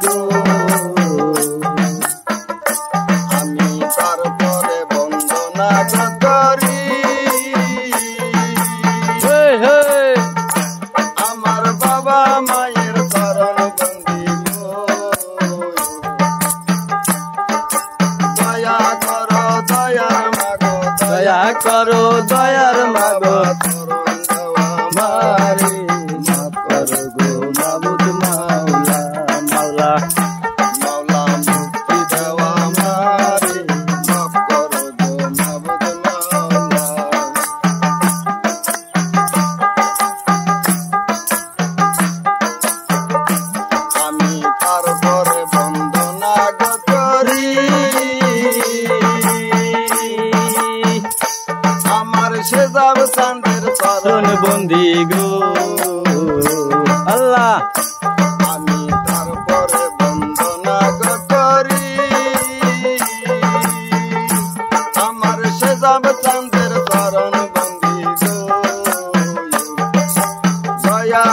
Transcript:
গো আমি তারপরে বন্দনা করি আমার বাবা মায়ের চরণ বন্দি গো দয়া করো দয়ার মাগো দয়া করো দয়ার মাগো চরণ দেওয়া মারে মাফ করো গো মাবুদ মাওলা মাওলা মাওলা মুক্তি দেওয়া মারে মাফ করো গো মাবুদ মাওলা আমি তারপরে বন্দনা করি আমার সেজাব চাঁদের চরণ বন্দি গো আল্লাহ আমি তারপরে বন্দনা করি আমার সেজাব চাঁদের চরণ বন্দি গো দয়া